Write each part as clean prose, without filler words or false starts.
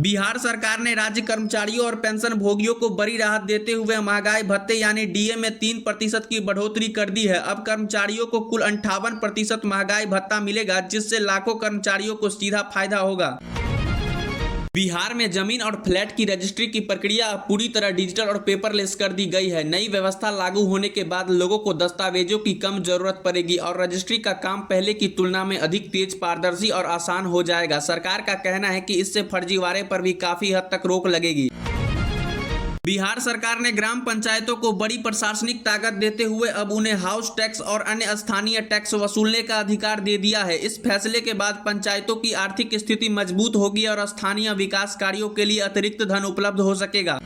बिहार सरकार ने राज्य कर्मचारियों और पेंशन भोगियों को बड़ी राहत देते हुए महंगाई भत्ते यानी डीए में 3% की बढ़ोतरी कर दी है। अब कर्मचारियों को कुल 58% महंगाई भत्ता मिलेगा, जिससे लाखों कर्मचारियों को सीधा फायदा होगा। बिहार में जमीन और फ्लैट की रजिस्ट्री की प्रक्रिया अब पूरी तरह डिजिटल और पेपरलेस कर दी गई है। नई व्यवस्था लागू होने के बाद लोगों को दस्तावेजों की कम जरूरत पड़ेगी और रजिस्ट्री का काम पहले की तुलना में अधिक तेज, पारदर्शी और आसान हो जाएगा। सरकार का कहना है कि इससे फर्जीवाड़े पर भी काफी हद तक रोक लगेगी। बिहार सरकार ने ग्राम पंचायतों को बड़ी प्रशासनिक ताकत देते हुए अब उन्हें हाउस टैक्स और अन्य स्थानीय टैक्स वसूलने का अधिकार दे दिया है। इस फैसले के बाद पंचायतों की आर्थिक स्थिति मजबूत होगी और स्थानीय विकास कार्यों के लिए अतिरिक्त धन उपलब्ध हो सकेगा।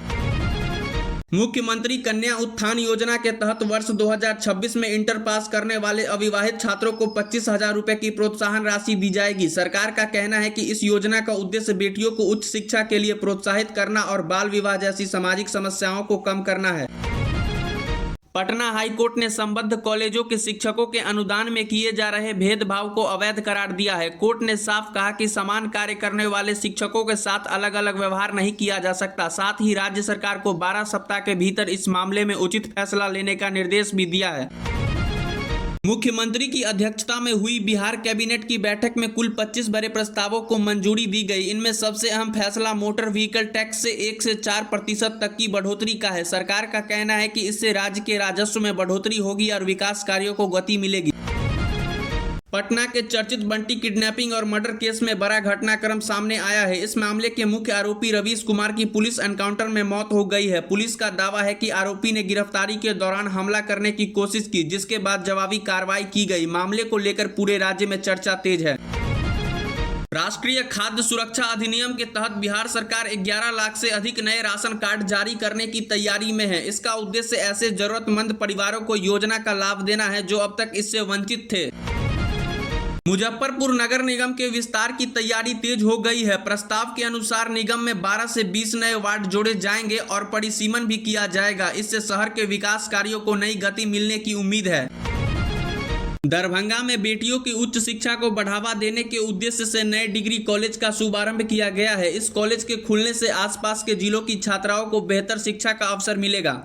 मुख्यमंत्री कन्या उत्थान योजना के तहत वर्ष 2026 में इंटर पास करने वाले अविवाहित छात्रों को 25,000 रुपए की प्रोत्साहन राशि दी जाएगी। सरकार का कहना है कि इस योजना का उद्देश्य बेटियों को उच्च शिक्षा के लिए प्रोत्साहित करना और बाल विवाह जैसी सामाजिक समस्याओं को कम करना है। पटना हाईकोर्ट ने संबद्ध कॉलेजों के शिक्षकों के अनुदान में किए जा रहे भेदभाव को अवैध करार दिया है। कोर्ट ने साफ कहा कि समान कार्य करने वाले शिक्षकों के साथ अलग अलग व्यवहार नहीं किया जा सकता। साथ ही राज्य सरकार को 12 सप्ताह के भीतर इस मामले में उचित फैसला लेने का निर्देश भी दिया है। मुख्यमंत्री की अध्यक्षता में हुई बिहार कैबिनेट की बैठक में कुल 25 बड़े प्रस्तावों को मंजूरी दी गई। इनमें सबसे अहम फैसला मोटर व्हीकल टैक्स से 1 से 4% तक की बढ़ोतरी का है। सरकार का कहना है कि इससे राज्य के राजस्व में बढ़ोतरी होगी और विकास कार्यों को गति मिलेगी। पटना के चर्चित बंटी किडनैपिंग और मर्डर केस में बड़ा घटनाक्रम सामने आया है। इस मामले के मुख्य आरोपी रवीश कुमार की पुलिस एनकाउंटर में मौत हो गई है। पुलिस का दावा है कि आरोपी ने गिरफ्तारी के दौरान हमला करने की कोशिश की, जिसके बाद जवाबी कार्रवाई की गई। मामले को लेकर पूरे राज्य में चर्चा तेज है। राष्ट्रीय खाद्य सुरक्षा अधिनियम के तहत बिहार सरकार 11 लाख से अधिक नए राशन कार्ड जारी करने की तैयारी में है। इसका उद्देश्य ऐसे जरूरतमंद परिवारों को योजना का लाभ देना है जो अब तक इससे वंचित थे। मुजफ्फरपुर नगर निगम के विस्तार की तैयारी तेज हो गई है। प्रस्ताव के अनुसार निगम में 12 से 20 नए वार्ड जोड़े जाएंगे और परिसीमन भी किया जाएगा। इससे शहर के विकास कार्यों को नई गति मिलने की उम्मीद है। दरभंगा में बेटियों की उच्च शिक्षा को बढ़ावा देने के उद्देश्य से नए डिग्री कॉलेज का शुभारंभ किया गया है। इस कॉलेज के खुलने से आसपास के जिलों की छात्राओं को बेहतर शिक्षा का अवसर मिलेगा।